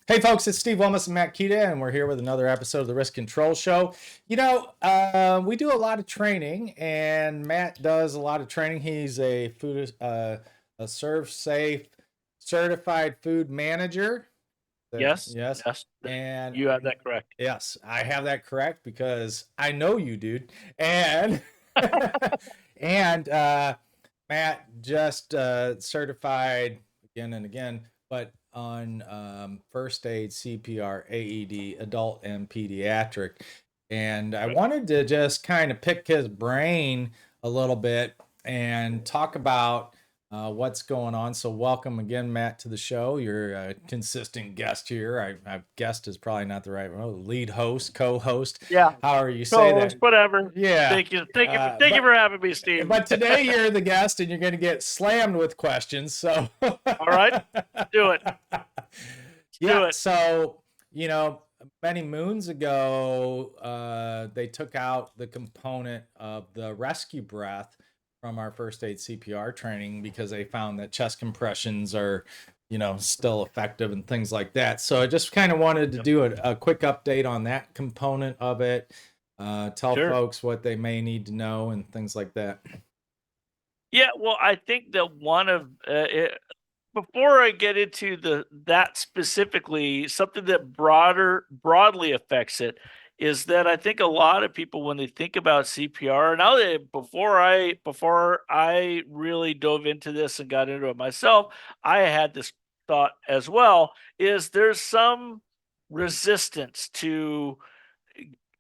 Hey folks, it's Steve Wilmes and Matt Kieta, and we're here with another episode of the Risk Control Show. We do a lot of training, and Matt does a lot of training. He's a Serve Safe certified food manager. Yes, Yes, yes, and you have that correct. yes, I have that correct because I know you, dude. And and Matt just certified again and again, but on first aid, CPR, AED, adult and pediatric. And I Right. wanted to just kind of pick his brain a little bit and talk about what's going on. So, welcome again, Matt, to the show. You're a consistent guest here. Guest is probably not the right word. Lead host, co-host, Yeah, however you say co-host, that. whatever. Yeah. Thank you for having me, Steve. But today you're the guest and you're going to get slammed with questions. So, All right, do it. yeah. Do it. So, many moons ago, they took out the component of the rescue breath from our first aid CPR training because they found that chest compressions are, still effective and things like that. So I just kind of wanted to do a quick update on that component of it. Tell Sure. folks what they may need to know and things like that. Yeah, well, I think that before I get into that specifically, something that broadly affects it is that I think a lot of people when they think about CPR, before I really dove into this and got into it myself, I had this thought as well, is there's some resistance to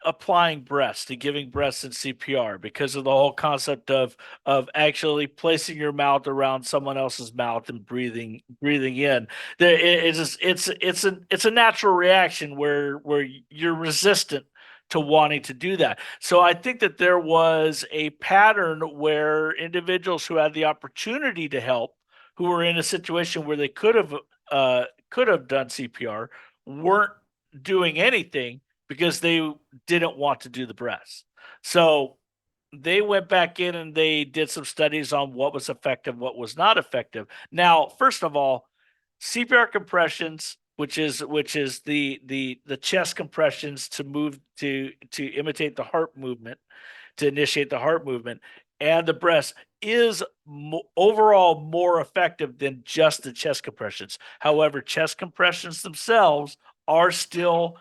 applying breaths, to giving breaths in CPR because of the whole concept of actually placing your mouth around someone else's mouth and breathing in. It's a natural reaction where you're resistant to wanting to do that. So I think that there was a pattern where individuals who had the opportunity to help, who were in a situation where they could have done CPR, weren't doing anything because they didn't want to do the breaths. So they went back in and they did some studies on what was effective, what was not effective. Now, first of all, CPR compressions, which is the chest compressions to imitate the heart movement, to initiate the heart movement, and the breaths is overall more effective than just the chest compressions. However, chest compressions themselves are still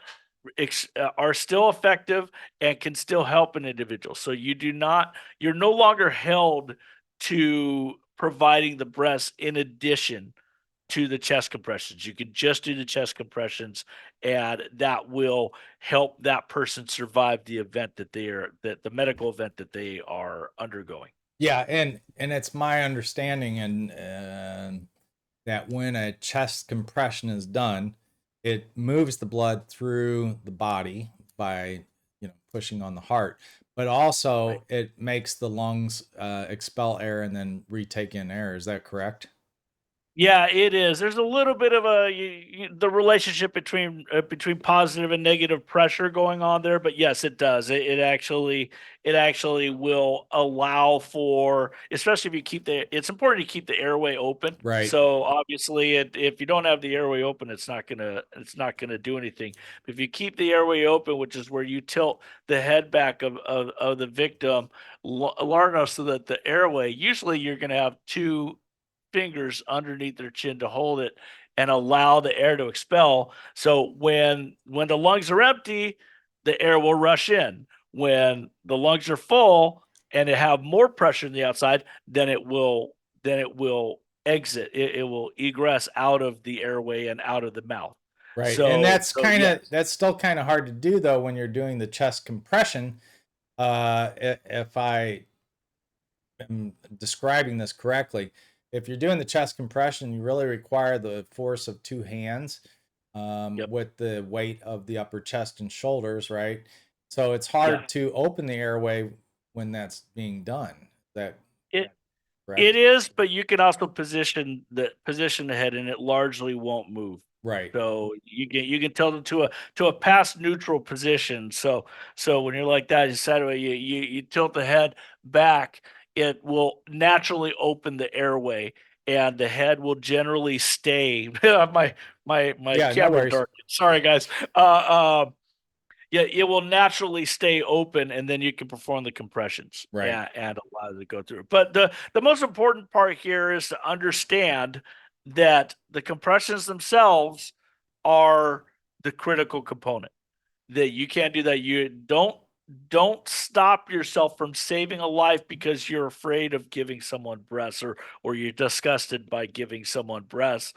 effective and can still help an individual. So you're no longer held to providing the breaths in addition to the chest compressions. You can just do the chest compressions, and that will help that person survive the the medical event that they are undergoing. Yeah, and it's my understanding and that when a chest compression is done, it moves the blood through the body by pushing on the heart, but also Right. it makes the lungs expel air and then retake in air. Is that correct? Yeah, it is. There's a little bit of the relationship between positive and negative pressure going on there, but yes, it does. It actually will allow for, especially if you keep it's important to keep the airway open. Right. So obviously, if you don't have the airway open, it's not gonna do anything. But if you keep the airway open, which is where you tilt the head back of the victim large enough so that the airway, usually you're gonna have two fingers underneath their chin to hold it and allow the air to expel. So when the lungs are empty, the air will rush in. When the lungs are full and they have more pressure in the outside, then it will exit. It will egress out of the airway and out of the mouth. Right. And So yes. that's still kind of hard to do though when you're doing the chest compression. If I am describing this correctly, if you're doing the chest compression, you really require the force of two hands Yep. with the weight of the upper chest and shoulders, right? So it's Yeah. hard to open the airway when that's being done. Is that It correct? it is, but you can also position the head and it largely won't move. Right. So you can tilt it to a past neutral position. So when you're like that, you sideways, you tilt the head back, it will naturally open the airway, and the head will generally stay. My my Yeah, no camera worries. dark. Sorry, guys. Yeah, it will naturally stay open, and then you can perform the compressions, Right. and allow it to go through. But the most important part here is to understand that the compressions themselves are the critical component. That you can't do that. You don't stop yourself from saving a life because you're afraid of giving someone breaths, or you're disgusted by giving someone breaths.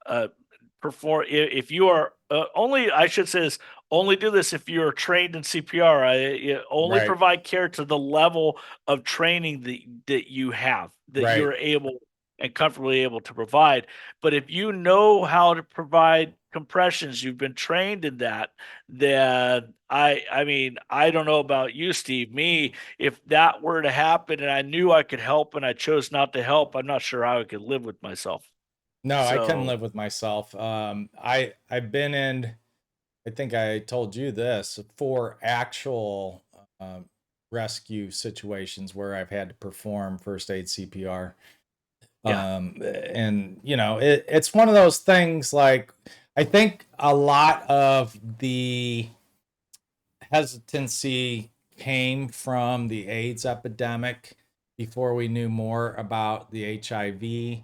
Uh, if you are only, I should say this, only do this if you are trained in CPR. Only Right. provide care to the level of training that you have, that Right. you're able and comfortably able to provide. But if you know how to provide compressions, you've been trained in that, then I mean, I don't know about you, Steve. Me, if that were to happen and I knew I could help and I chose not to help, I'm not sure how I could live with myself. No, I couldn't So live with myself. I've been in, I think I told you this, 4 actual rescue situations where I've had to perform first aid CPR. yeah, And it's one of those things, like, I think a lot of the hesitancy came from the AIDS epidemic before we knew more about the HIV,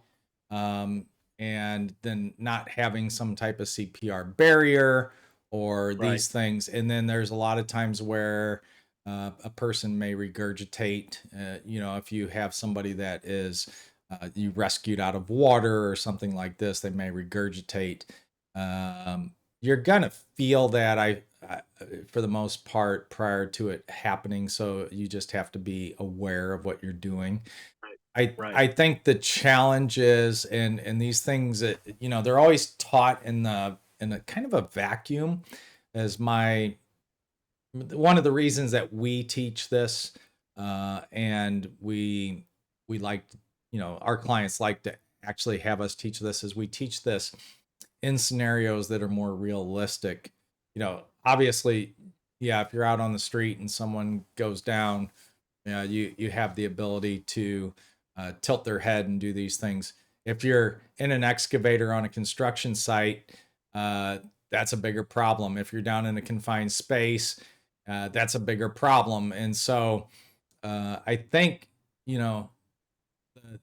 um, and then not having some type of CPR barrier or right, these things. And then there's a lot of times where a person may regurgitate, if you have somebody that is you rescued out of water or something like this, they may regurgitate. Um, you're gonna feel that I for the most part prior to it happening, so you just have to be aware of what you're doing. right, right, I think the challenge is, and these things that they're always taught in a kind of a vacuum, as my one of the reasons that we teach this, and we like, our clients like to actually have us teach this, is we teach this in scenarios that are more realistic. Obviously, yeah, if you're out on the street and someone goes down, you have the ability to tilt their head and do these things. If you're in an excavator on a construction site, uh, that's a bigger problem. If you're down in a confined space, that's a bigger problem. And so I think, you know, the,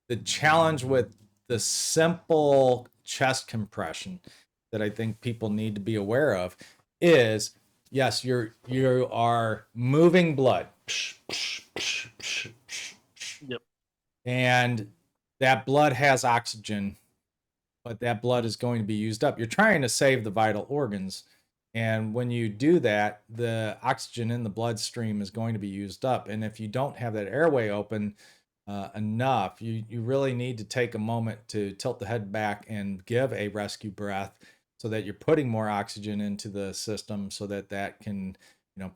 the challenge with the simple chest compression that I think people need to be aware of is, yes, you are moving blood, yep, and that blood has oxygen, but that blood is going to be used up. You're trying to save the vital organs. And when you do that, the oxygen in the bloodstream is going to be used up. And if you don't have that airway open enough, you really need to take a moment to tilt the head back and give a rescue breath, so that you're putting more oxygen into the system, so that that can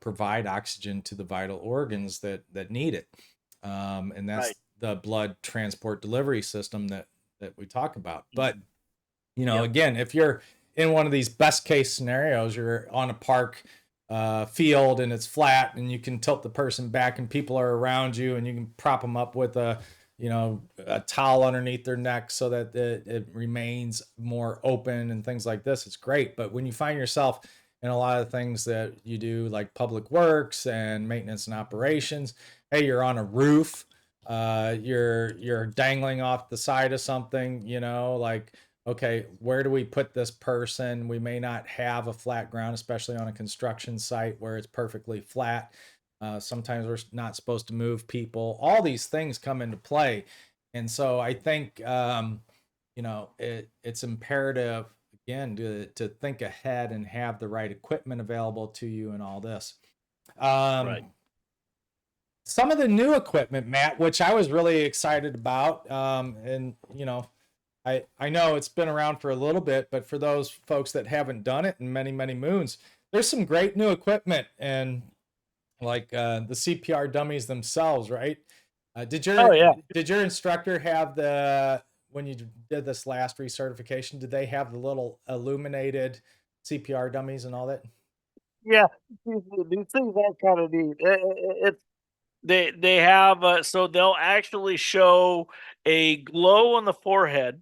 provide oxygen to the vital organs that need it. And that's right, the blood transport delivery system that we talk about. But yep, again, if you're in one of these best case scenarios, you're on a park field and it's flat, and you can tilt the person back and people are around you, and you can prop them up with a towel underneath their neck so that it remains more open and things like this. It's great. But when you find yourself in a lot of things that you do, like public works and maintenance and operations, hey, you're on a roof, you're dangling off the side of something, like, okay, where do we put this person? We may not have a flat ground, especially on a construction site where it's perfectly flat. Sometimes we're not supposed to move people. All these things come into play. And so I think, it's imperative, again, to think ahead and have the right equipment available to you and all this. Um, right. some of the new equipment, Matt, which I was really excited about, and I know it's been around for a little bit, but for those folks that haven't done it in many, many moons, there's some great new equipment, and like the CPR dummies themselves, right? Did Oh your yeah, did your instructor have the when you did this last recertification? Did they have the little illuminated CPR dummies and all that? yeah. These things are kind of neat. It's they have so they'll actually show a glow on the forehead,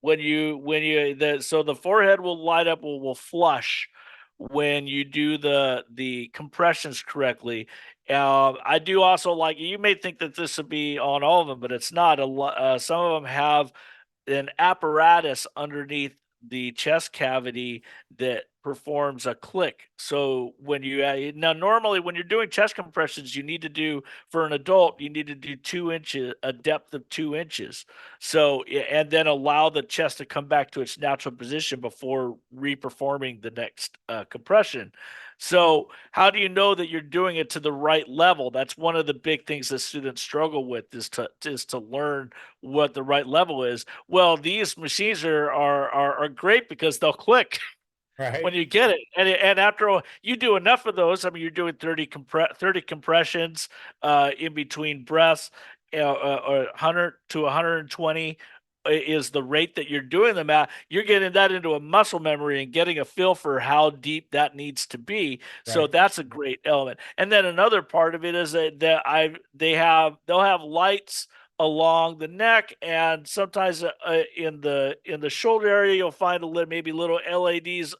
so the forehead will light up, will flush when you do the compressions correctly. I do also like, you may think that this would be on all of them, but it's not. Some of them have an apparatus underneath the chest cavity that performs a click. So when you now normally when you're doing chest compressions, you need to do, for an adult, you need to do 2 inches, a depth of 2 inches. So and then allow the chest to come back to its natural position before reperforming the next compression. So how do you know that you're doing it to the right level? That's one of the big things that students struggle with, is to learn what the right level is. Well, these machines are great because they'll click Right. when you get it, and after all, you do enough of those. I mean, you're doing 30 compressions in between breaths, or 100 to 120 is the rate that you're doing them at. You're getting that into a muscle memory and getting a feel for how deep that needs to be. So Right. that's a great element. And then another part of it is that they'll have lights along the neck, and sometimes in the shoulder area you'll find maybe little LEDs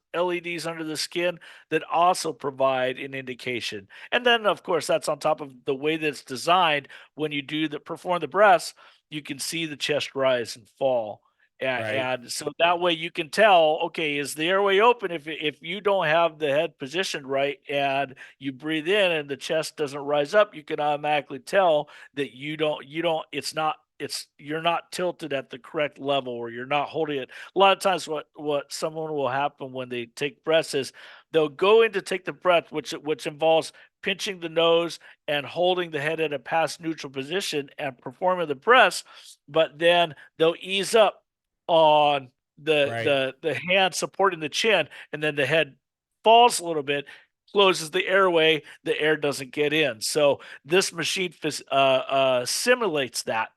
under the skin that also provide an indication. And then of course that's on top of the way that it's designed. When you perform the breaths, you can see the chest rise and fall. Right. And so that way you can tell, okay, is the airway open? If you don't have the head positioned right and you breathe in and the chest doesn't rise up, you can automatically tell that you're not tilted at the correct level, or you're not holding it. A lot of times what someone will happen when they take breaths is they'll go in to take the breath, which involves pinching the nose and holding the head at a past neutral position and performing the breaths, but then they'll ease up on Right. the hand supporting the chin, and then the head falls a little bit, closes the airway, the air doesn't get in. So this machine simulates that,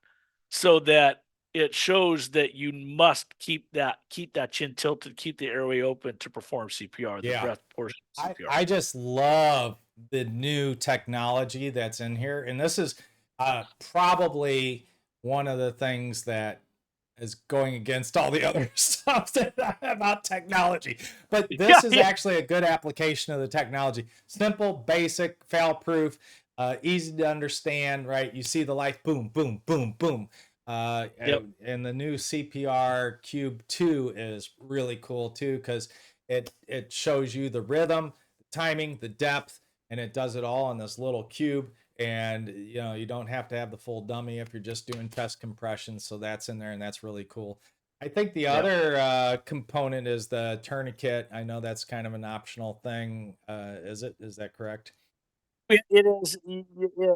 so that it shows that you must keep that chin tilted, keep the airway open to perform CPR, the Yeah. breath portion of CPR. I just love the new technology that's in here, and this is probably one of the things that is going against all the other stuff about technology. But Yeah, this is yeah, actually a good application of the technology. Simple, basic, fail-proof, easy to understand. Right? You see the light, boom, boom, boom, boom. yep, And the new CPR Cube 2 is really cool too, because it shows you the rhythm, the timing, the depth, and it does it all on this little cube. And you don't have to have the full dummy if you're just doing chest compressions. So that's in there, and that's really cool. I think the yep. other component is the tourniquet. I know that's kind of an optional thing. Is it? Is that correct? It is.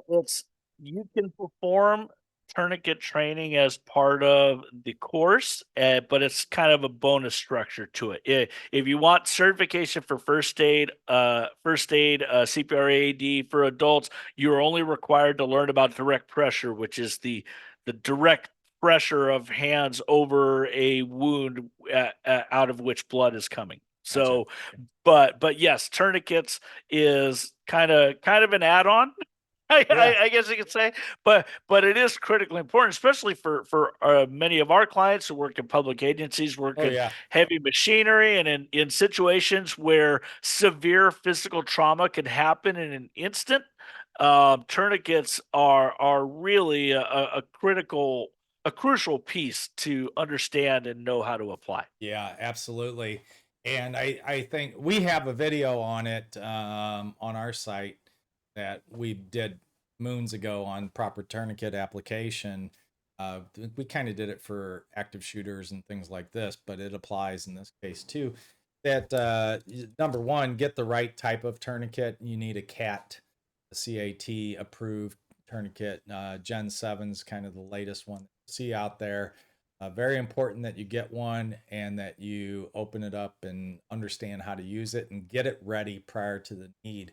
It's, you can perform tourniquet training as part of the course, but it's kind of a bonus structure to it. If you want certification for CPR AED for adults, you're only required to learn about direct pressure, which is the direct pressure of hands over a wound out of which blood is coming. Gotcha. So but yes, tourniquets is kind of an add-on. Yeah. I guess you could say, but it is critically important, especially for many of our clients who work in public agencies, work Oh in yeah. heavy machinery, and in situations where severe physical trauma can happen in an instant. Tourniquets are really a crucial piece to understand and know how to apply. Yeah, absolutely. And I think we have a video on it on our site that we did moons ago on proper tourniquet application. We kind of did it for active shooters and things like this, but it applies in this case too. That number one, get the right type of tourniquet. You need a CAT approved tourniquet. Gen 7's kind of the latest one you see out there. Very important that you get one and that you open it up and understand how to use it and get it ready prior to the need.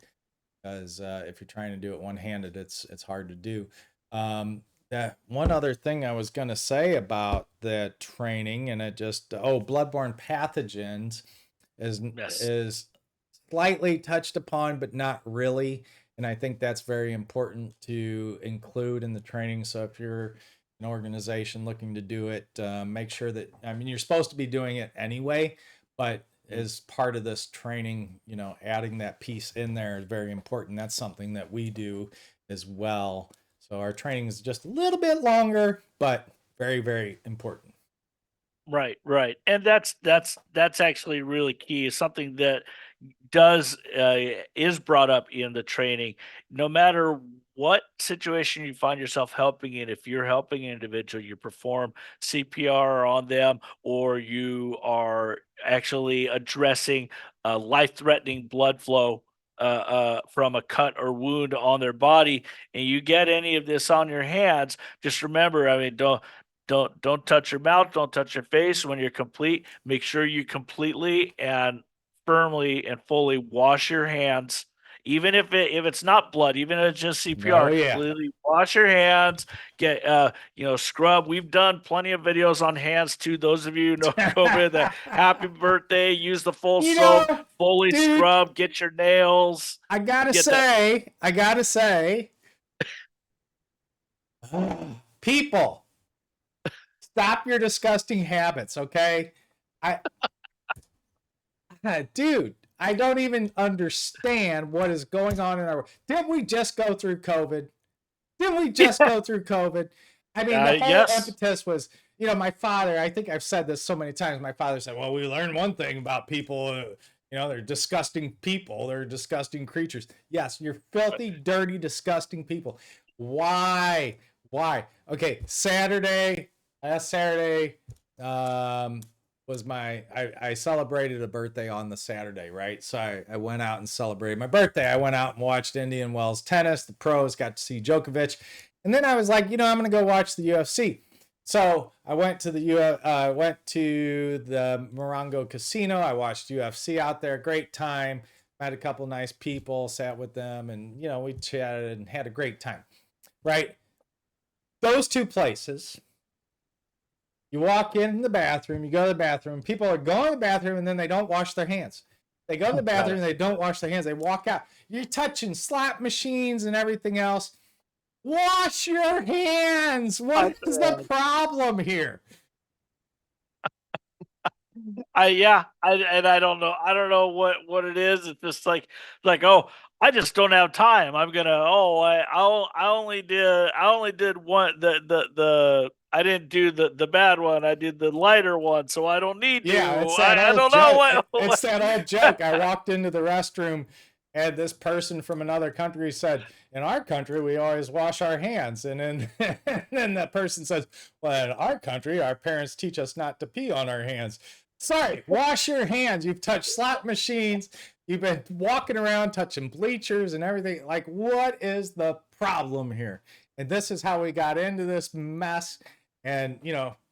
Because if you're trying to do it one-handed, it's hard to do. That one other thing I was going to say about the training, and it just bloodborne pathogens is Yes. is slightly touched upon, but not really. And I think that's very important to include in the training. So if you're an organization looking to do it, make sure that, I mean, you're supposed to be doing it anyway, but as part of this training, adding that piece in there is very important. That's something that we do as well. So our training is just a little bit longer, but very, very important. Right, right. And that's actually really key. Is something that does is brought up in the training. No matter what situation you find yourself helping in, if you're helping an individual, you perform CPR on them, or you are actually addressing life-threatening blood flow from a cut or wound on their body, and you get any of this on your hands, just remember, I mean, don't touch your mouth, don't touch your face when you're complete. Make sure you completely and firmly and fully wash your hands, even if it's not blood, even if it's just Oh CPR. yeah. Completely wash your hands. Get scrub. We've done plenty of videos on hands too. Those of you who know COVID, the happy birthday. Use the full you soap. know, Fully dude, scrub. Get your nails. I gotta Get that. say, people, stop your disgusting habits, okay? I, dude, I don't even understand what is going on in our world. Didn't we just go through COVID? Didn't we just go through COVID? I mean, the whole Yes. impetus was, my father, I think I've said this so many times. My father said, well, we learned one thing about people. They're disgusting people. They're disgusting creatures. Yes, you're filthy, dirty, disgusting people. Why? Why? Okay, last Saturday, was I celebrated a birthday on the Saturday, right? So I went out and celebrated my birthday. I went out and watched Indian Wells tennis, the pros, got to see Djokovic. And then I was like, I'm going to go watch the UFC. So I went to the Morongo Casino. I watched UFC out there. Great time. Met a couple nice people, sat with them, and we chatted and had a great time. Right? Those two places. You walk in the bathroom, you go to the bathroom, people are going to the bathroom and then they don't wash their hands. They go to the bathroom and they don't wash their hands. They walk out. You're touching slot machines and everything else. Wash your hands. What is the problem here? I don't know. I don't know what it is. It's just like oh, I just don't have time. I'm gonna I only did one the I didn't do the bad one. I did the lighter one, so I don't need to. Yeah, it's that I old don't know joke. what. It's that old joke. I walked into the restroom and this person from another country said, in our country, we always wash our hands. And then, and then that person says, well, in our country, our parents teach us not to pee on our hands. Sorry, wash your hands. You've touched slot machines. You've been walking around touching bleachers and everything. Like, what is the problem here? And this is how we got into this mess. And,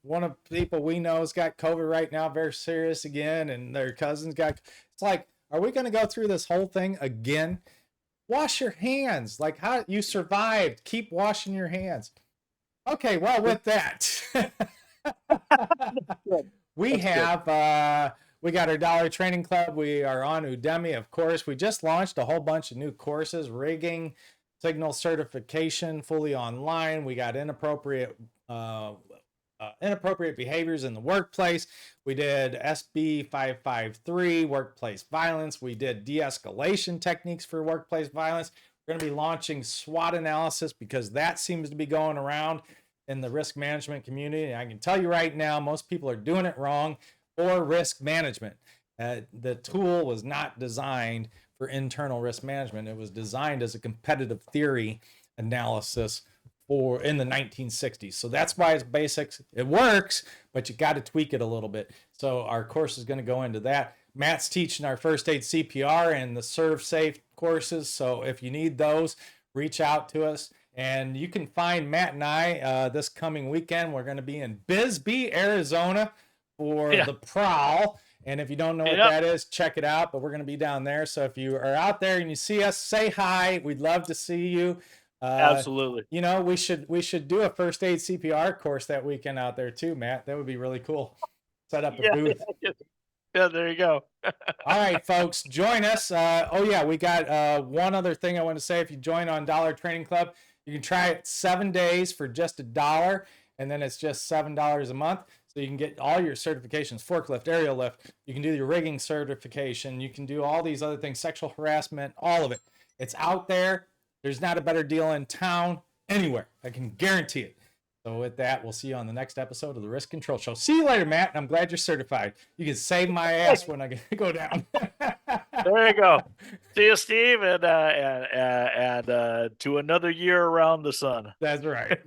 one of the people we know has got COVID right now, very serious again, and their cousins got. It's like, are we going to go through this whole thing again? Wash your hands. Like, how you survived. Keep washing your hands. Okay, well, with that, we got our Dollar Training Club. We are on Udemy, of course. We just launched a whole bunch of new courses, rigging, signal certification, fully online. We got inappropriate behaviors in the workplace. We did SB 553, workplace violence. We did de-escalation techniques for workplace violence. We're going to be launching SWOT analysis because that seems to be going around in the risk management community. And I can tell you right now, most people are doing it wrong for risk management. The tool was not designed for internal risk management. It was designed as a competitive theory analysis in the 1960s. So that's why it's basics. It works, but you got to tweak it a little bit. So our course is going to go into that. Matt's teaching our first aid CPR and the Serve Safe courses. So if you need those, reach out to us. And you can find Matt and I this coming weekend. We're going to be in Bisbee, Arizona for the Prowl. And if you don't know what that is, check it out. But we're going to be down there. So if you are out there and you see us, say hi. We'd love to see you. Absolutely. We should do a first aid CPR course that weekend out there too, Matt. That would be really cool. Set up a booth. Yeah, there you go. All right, folks, join us. We got one other thing I want to say. If you join on Dollar Training Club, you can try it 7 days for just $1. and then it's just $7 a month. So you can get all your certifications, forklift, aerial lift. You can do your rigging certification. You can do all these other things, sexual harassment, all of it. It's out there. There's not a better deal in town anywhere. I can guarantee it. So with that, we'll see you on the next episode of the Risk Control Show. See you later, Matt. And I'm glad you're certified. You can save my ass when I go down. There you go. See you, Steve, and to another year around the sun. That's right.